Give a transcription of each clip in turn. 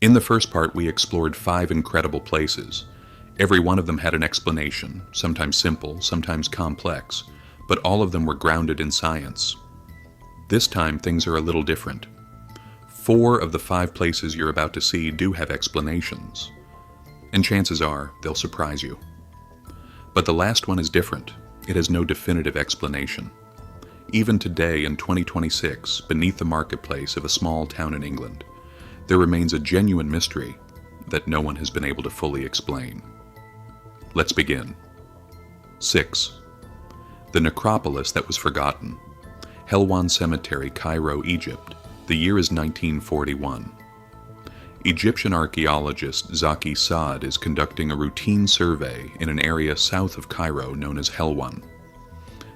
In the first part, we explored 5 incredible places. Every one of them had an explanation, sometimes simple, sometimes complex, but all of them were grounded in science. This time, things are a little different. 4 of the 5 places you're about to see do have explanations, and chances are they'll surprise you. But the last one is different. It has no definitive explanation. Even today in 2026, beneath the marketplace of a small town in England, there remains a genuine mystery that no one has been able to fully explain. Let's begin. 6. The necropolis that was forgotten. Helwan Cemetery, Cairo, Egypt. The year is 1941. Egyptian archaeologist Zaki Saad is conducting a routine survey in an area south of Cairo known as Helwan.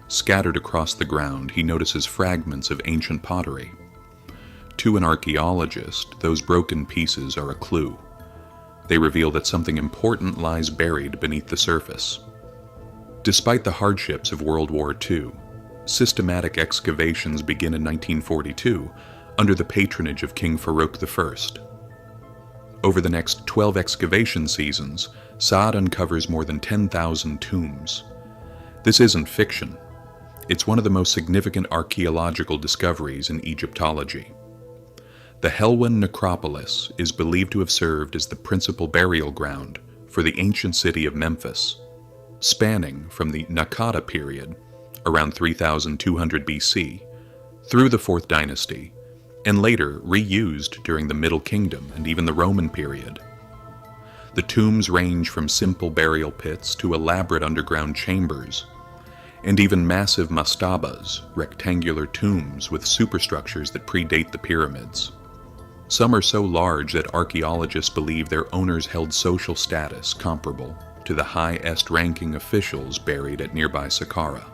Scattered across the ground, he notices fragments of ancient pottery. To an archaeologist, those broken pieces are a clue. They reveal that something important lies buried beneath the surface. Despite the hardships of World War II, systematic excavations begin in 1942 under the patronage of King Farouk I. Over the next 12 excavation seasons, Saad uncovers more than 10,000 tombs. This isn't fiction. It's one of the most significant archaeological discoveries in Egyptology. The Helwan necropolis is believed to have served as the principal burial ground for the ancient city of Memphis, spanning from the Naica period, around 3200 BC, through the 4th dynasty, and later reused during the Middle Kingdom and even the Roman period. The tombs range from simple burial pits to elaborate underground chambers, and even massive mastabas, rectangular tombs with superstructures that predate the pyramids. Some are so large that archaeologists believe their owners held social status comparable to the highest-ranking officials buried at nearby Saqqara.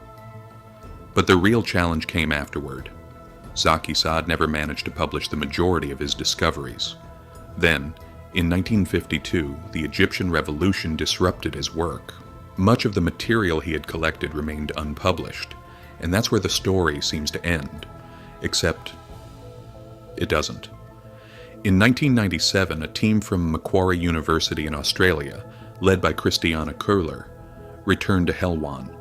But the real challenge came afterward. Zaki Saad never managed to publish the majority of his discoveries. Then, in 1952, the Egyptian Revolution disrupted his work. Much of the material he had collected remained unpublished, and that's where the story seems to end. Except, it doesn't. In 1997, a team from Macquarie University in Australia, led by Christiana Köhler, returned to Helwan.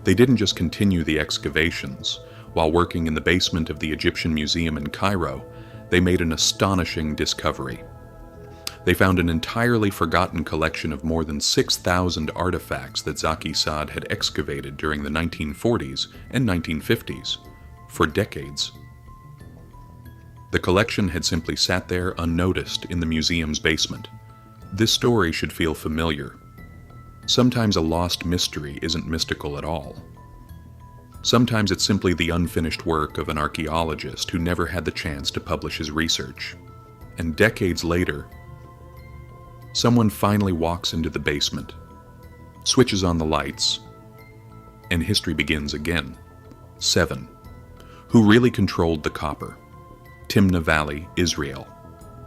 They didn't just continue the excavations. While working in the basement of the Egyptian Museum in Cairo, they made an astonishing discovery. They found an entirely forgotten collection of more than 6,000 artifacts that Zaki Saad had excavated during the 1940s and 1950s, for decades. The collection had simply sat there unnoticed in the museum's basement. This story should feel familiar. Sometimes a lost mystery isn't mystical at all. Sometimes it's simply the unfinished work of an archaeologist who never had the chance to publish his research. And decades later, someone finally walks into the basement, switches on the lights, and history begins again. 7. Who really controlled the copper? Timna Valley, Israel.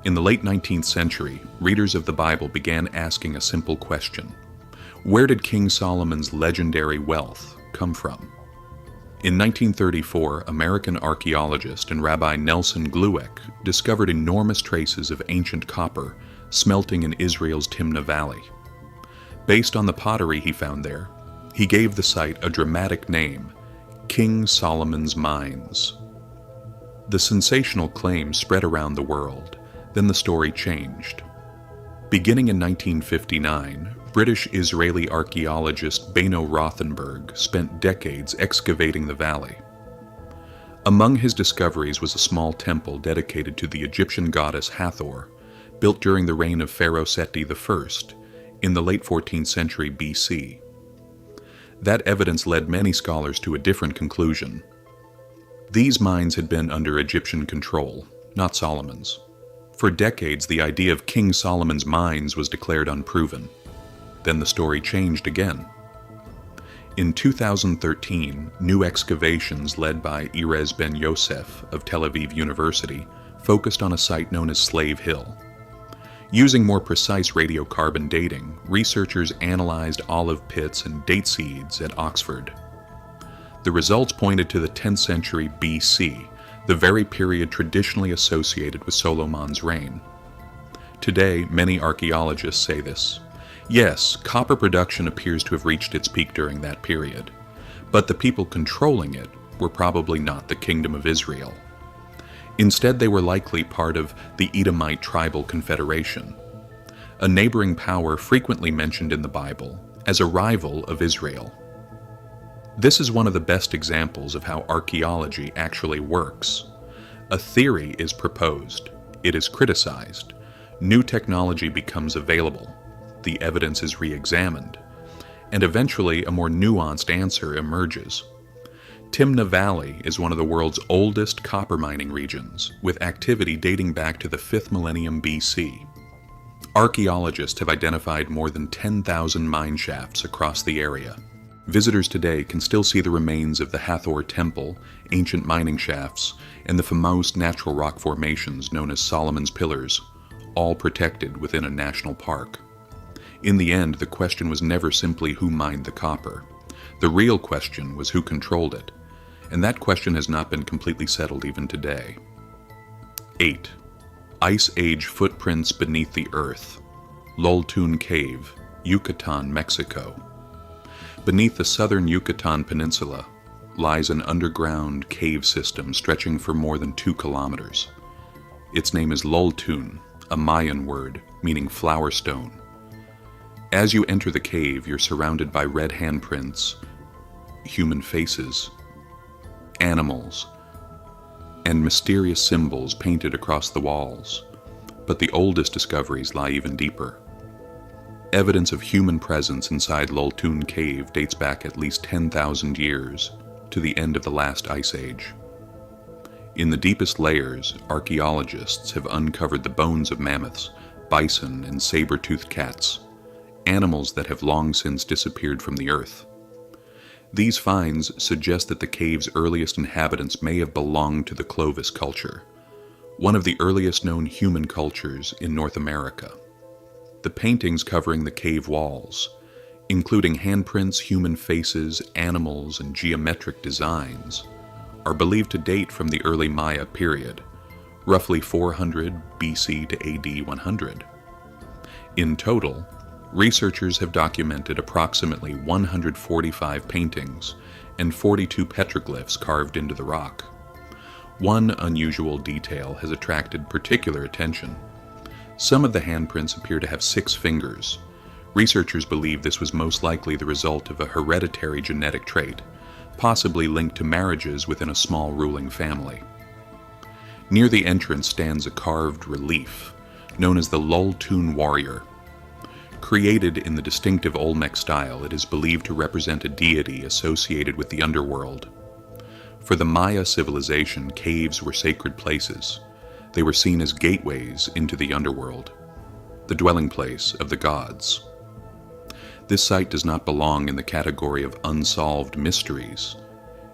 In the late 19th century, readers of the Bible began asking a simple question. Where did King Solomon's legendary wealth come from? In 1934, American archaeologist and Rabbi Nelson Glueck discovered enormous traces of ancient copper smelting in Israel's Timna Valley. Based on the pottery he found there, he gave the site a dramatic name, King Solomon's Mines. The sensational claim spread around the world. Then the story changed. Beginning in 1959, British-Israeli archaeologist Beno Rothenberg spent decades excavating the valley. Among his discoveries was a small temple dedicated to the Egyptian goddess Hathor, built during the reign of Pharaoh Seti I in the late 14th century BC. That evidence led many scholars to a different conclusion. These mines had been under Egyptian control, not Solomon's. For decades, the idea of King Solomon's mines was declared unproven. Then the story changed again. In 2013, new excavations led by Erez Ben Yosef of Tel Aviv University focused on a site known as Slave Hill. Using more precise radiocarbon dating, researchers analyzed olive pits and date seeds at Oxford. The results pointed to the 10th century BC, the very period traditionally associated with Solomon's reign. Today, many archaeologists say this. Yes, copper production appears to have reached its peak during that period, but the people controlling it were probably not the Kingdom of Israel. Instead, they were likely part of the Edomite tribal confederation, a neighboring power frequently mentioned in the Bible as a rival of Israel. This is one of the best examples of how archaeology actually works. A theory is proposed, it is criticized, new technology becomes available, the evidence is re-examined, and eventually a more nuanced answer emerges. Timna Valley is one of the world's oldest copper mining regions, with activity dating back to the 5th millennium BC. Archaeologists have identified more than 10,000 mine shafts across the area. Visitors today can still see the remains of the Hathor Temple, ancient mining shafts, and the famous natural rock formations known as Solomon's Pillars, all protected within a national park. In the end, the question was never simply who mined the copper. The real question was who controlled it, and that question has not been completely settled even today. 8. Ice Age footprints beneath the earth. Loltún Cave, Yucatan, Mexico. Beneath the southern Yucatan Peninsula lies an underground cave system stretching for more than 2 kilometers. Its name is Loltún, a Mayan word meaning flower stone. As you enter the cave, you're surrounded by red handprints, human faces, animals, and mysterious symbols painted across the walls. But the oldest discoveries lie even deeper. Evidence of human presence inside Loltún Cave dates back at least 10,000 years, to the end of the last ice age. In the deepest layers, archaeologists have uncovered the bones of mammoths, bison, and saber-toothed cats, animals that have long since disappeared from the earth. These finds suggest that the cave's earliest inhabitants may have belonged to the Clovis culture, one of the earliest known human cultures in North America. The paintings covering the cave walls, including handprints, human faces, animals, and geometric designs, are believed to date from the early Maya period, roughly 400 BC to AD 100. In total, researchers have documented approximately 145 paintings and 42 petroglyphs carved into the rock. One unusual detail has attracted particular attention. Some of the handprints appear to have 6 fingers. Researchers believe this was most likely the result of a hereditary genetic trait, possibly linked to marriages within a small ruling family. Near the entrance stands a carved relief, known as the Loltún Warrior. Created in the distinctive Olmec style, it is believed to represent a deity associated with the underworld. For the Maya civilization, caves were sacred places. They were seen as gateways into the underworld, the dwelling place of the gods. This site does not belong in the category of unsolved mysteries.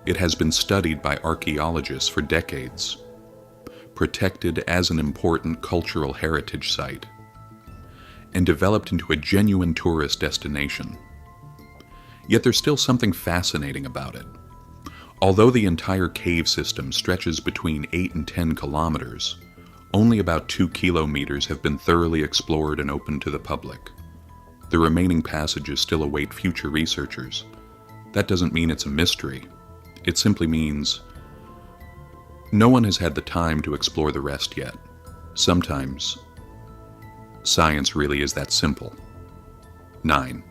It has been studied by archaeologists for decades, protected as an important cultural heritage site, and developed into a genuine tourist destination. Yet there's still something fascinating about it. Although the entire cave system stretches between 8 and 10 kilometers, only about 2 kilometers have been thoroughly explored and opened to the public. The remaining passages still await future researchers. That doesn't mean it's a mystery. It simply means no one has had the time to explore the rest yet. Sometimes, science really is that simple. 9.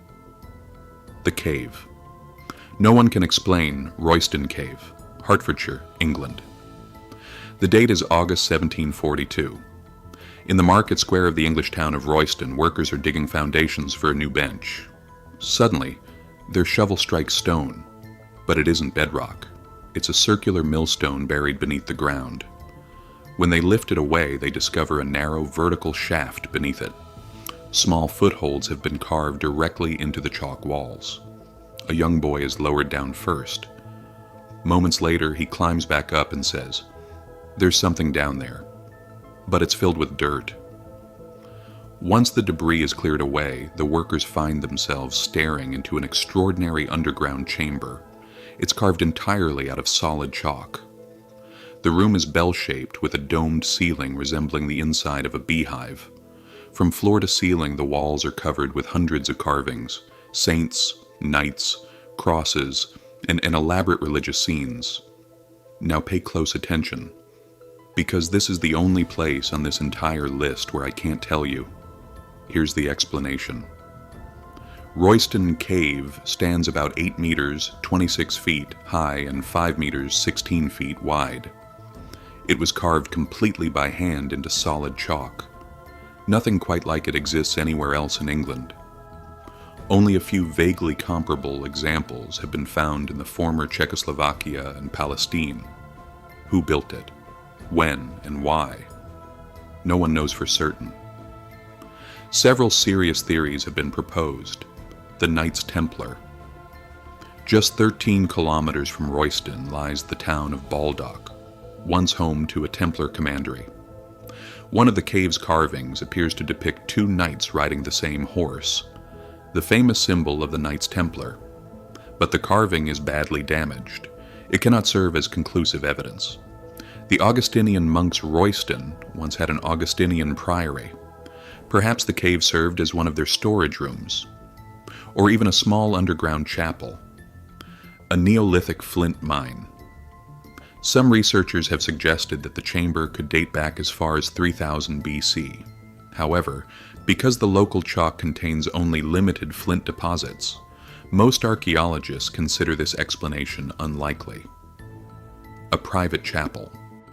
The cave. No one can explain Royston Cave, Hertfordshire, England. The date is August 1742. In the market square of the English town of Royston, workers are digging foundations for a new bench. Suddenly, their shovel strikes stone, but it isn't bedrock. It's a circular millstone buried beneath the ground. When they lift it away, they discover a narrow vertical shaft beneath it. Small footholds have been carved directly into the chalk walls. A young boy is lowered down first. Moments later, he climbs back up and says, "There's something down there, but it's filled with dirt." Once the debris is cleared away, the workers find themselves staring into an extraordinary underground chamber. It's carved entirely out of solid chalk. The room is bell-shaped with a domed ceiling resembling the inside of a beehive. From floor to ceiling, the walls are covered with hundreds of carvings, saints, knights, crosses, and elaborate religious scenes. Now pay close attention, because this is the only place on this entire list where I can't tell you. Here's the explanation. Royston Cave stands about 8 meters, 26 feet high and 5 meters, 16 feet wide. It was carved completely by hand into solid chalk. Nothing quite like it exists anywhere else in England. Only a few vaguely comparable examples have been found in the former Czechoslovakia and Palestine. Who built it? When and why? No one knows for certain. Several serious theories have been proposed. The Knights Templar. Just 13 kilometers from Royston lies the town of Baldock, once home to a Templar commandery. One of the cave's carvings appears to depict 2 knights riding the same horse, the famous symbol of the Knights Templar. But the carving is badly damaged. It cannot serve as conclusive evidence. The Augustinian monks Royston once had an Augustinian priory. Perhaps the cave served as one of their storage rooms, or even a small underground chapel. A Neolithic flint mine. Some researchers have suggested that the chamber could date back as far as 3000 BC. However, because the local chalk contains only limited flint deposits, most archaeologists consider this explanation unlikely. A private chapel.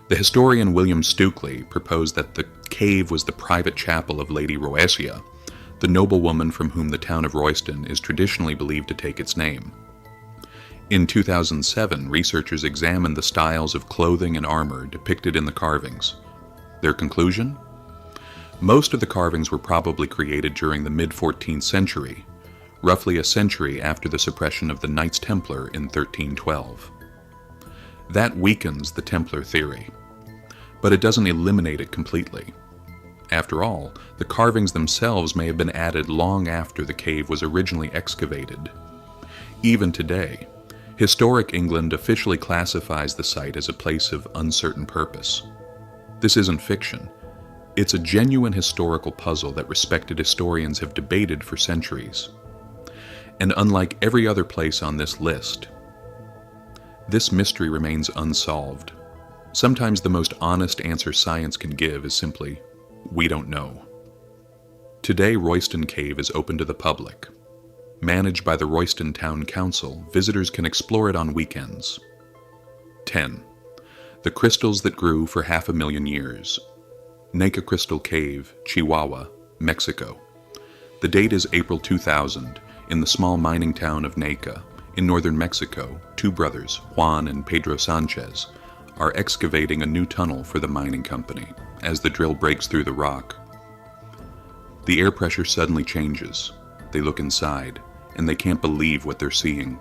The historian William Stukeley proposed that the cave was the private chapel of Lady Rhoesia, the noblewoman from whom the town of Royston is traditionally believed to take its name. In 2007, researchers examined the styles of clothing and armor depicted in the carvings. Their conclusion? Most of the carvings were probably created during the mid-14th century, roughly a century after the suppression of the Knights Templar in 1312. That weakens the Templar theory, but it doesn't eliminate it completely. After all, the carvings themselves may have been added long after the cave was originally excavated. Even today, historic England officially classifies the site as a place of uncertain purpose. This isn't fiction. It's a genuine historical puzzle that respected historians have debated for centuries. And unlike every other place on this list, this mystery remains unsolved. Sometimes the most honest answer science can give is simply, we don't know. Today, Royston Cave is open to the public. Managed by the Royston Town Council, visitors can explore it on weekends. 10. The crystals that grew for 500,000 years. Naica Crystal Cave, Chihuahua, Mexico. The date is April 2000, in the small mining town of Naica, in northern Mexico. 2 brothers, Juan and Pedro Sanchez, are excavating a new tunnel for the mining company. As the drill breaks through the rock, the air pressure suddenly changes. They look inside, and they can't believe what they're seeing.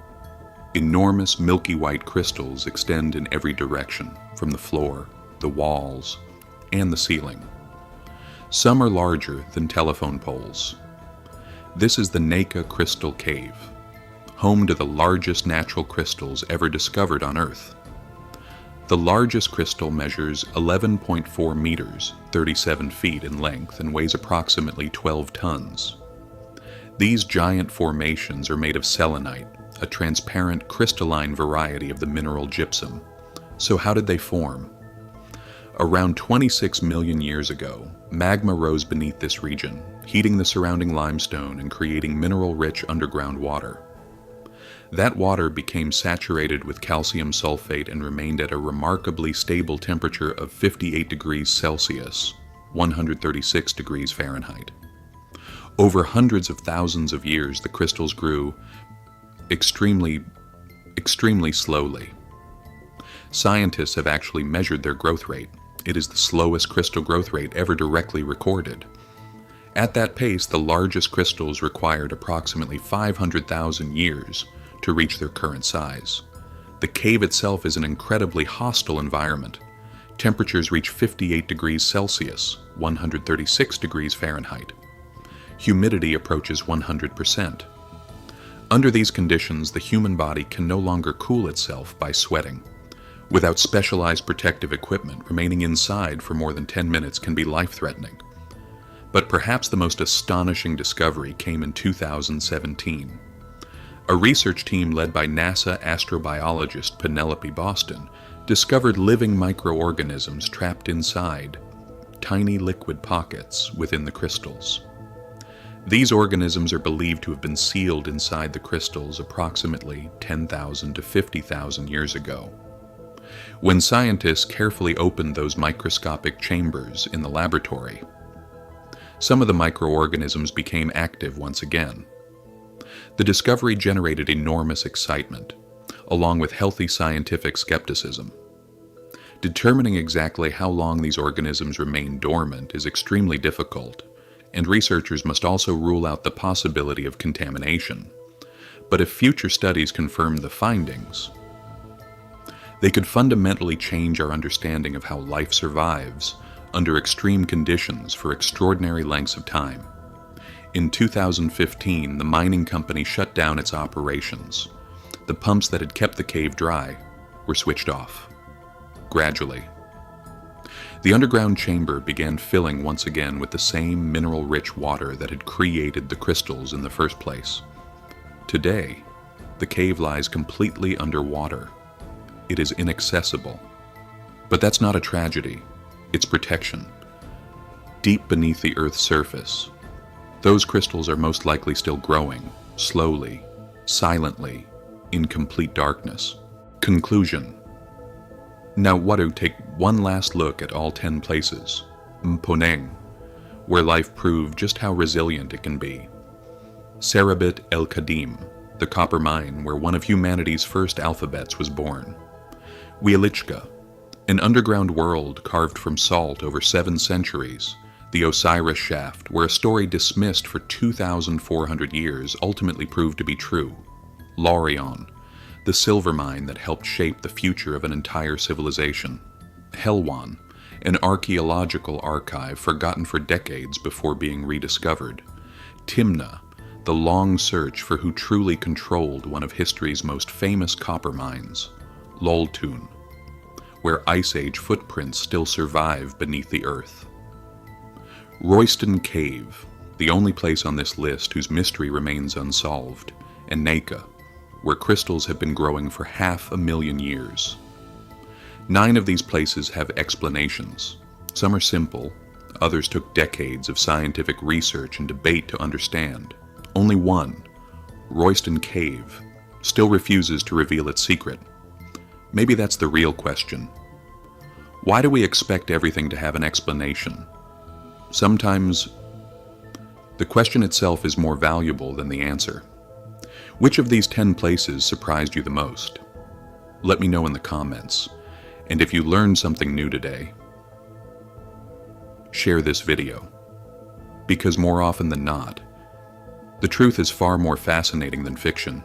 Enormous milky white crystals extend in every direction, from the floor, the walls, and the ceiling. Some are larger than telephone poles. This is the Naica Crystal Cave, home to the largest natural crystals ever discovered on Earth. The largest crystal measures 11.4 meters, 37 feet in length, and weighs approximately 12 tons. These giant formations are made of selenite, a transparent crystalline variety of the mineral gypsum. So how did they form? Around 26 million years ago, magma rose beneath this region, heating the surrounding limestone and creating mineral-rich underground water. That water became saturated with calcium sulfate and remained at a remarkably stable temperature of 58 degrees Celsius, 136 degrees Fahrenheit. Over hundreds of thousands of years, the crystals grew extremely slowly. Scientists have actually measured their growth rate. It is the slowest crystal growth rate ever directly recorded. At that pace, the largest crystals required approximately 500,000 years to reach their current size. The cave itself is an incredibly hostile environment. Temperatures reach 58 degrees Celsius, 136 degrees Fahrenheit. Humidity approaches 100%. Under these conditions, the human body can no longer cool itself by sweating. Without specialized protective equipment, remaining inside for more than 10 minutes can be life-threatening. But perhaps the most astonishing discovery came in 2017. A research team led by NASA astrobiologist Penelope Boston discovered living microorganisms trapped inside tiny liquid pockets within the crystals. These organisms are believed to have been sealed inside the crystals approximately 10,000 to 50,000 years ago. When scientists carefully opened those microscopic chambers in the laboratory, some of the microorganisms became active once again. The discovery generated enormous excitement, along with healthy scientific skepticism. Determining exactly how long these organisms remain dormant is extremely difficult, and researchers must also rule out the possibility of contamination. But if future studies confirm the findings, they could fundamentally change our understanding of how life survives under extreme conditions for extraordinary lengths of time. In 2015, the mining company shut down its operations. The pumps that had kept the cave dry were switched off. Gradually, the underground chamber began filling once again with the same mineral-rich water that had created the crystals in the first place. Today, the cave lies completely underwater. It is inaccessible. But that's not a tragedy. It's protection. Deep beneath the Earth's surface, those crystals are most likely still growing, slowly, silently, in complete darkness. Conclusion. Now Wadu take one last look at all 10 places. Mponeng, where life proved just how resilient it can be. Serabit El Kadim, the copper mine where one of humanity's first alphabets was born. Wieliczka, an underground world carved from salt over 7 centuries. The Osiris Shaft, where a story dismissed for 2,400 years ultimately proved to be true. Laurion, the silver mine that helped shape the future of an entire civilization. Helwan, an archaeological archive forgotten for decades before being rediscovered. Timna, the long search for who truly controlled one of history's most famous copper mines. Loltún, where Ice Age footprints still survive beneath the earth. Royston Cave, the only place on this list whose mystery remains unsolved, and Naica, where crystals have been growing for 500,000 years. 9 of these places have explanations. Some are simple, others took decades of scientific research and debate to understand. Only one, Royston Cave, still refuses to reveal its secret. Maybe that's the real question. Why do we expect everything to have an explanation? Sometimes the question itself is more valuable than the answer. Which of these 10 places surprised you the most? Let me know in the comments. And if you learned something new today, share this video. Because more often than not, the truth is far more fascinating than fiction.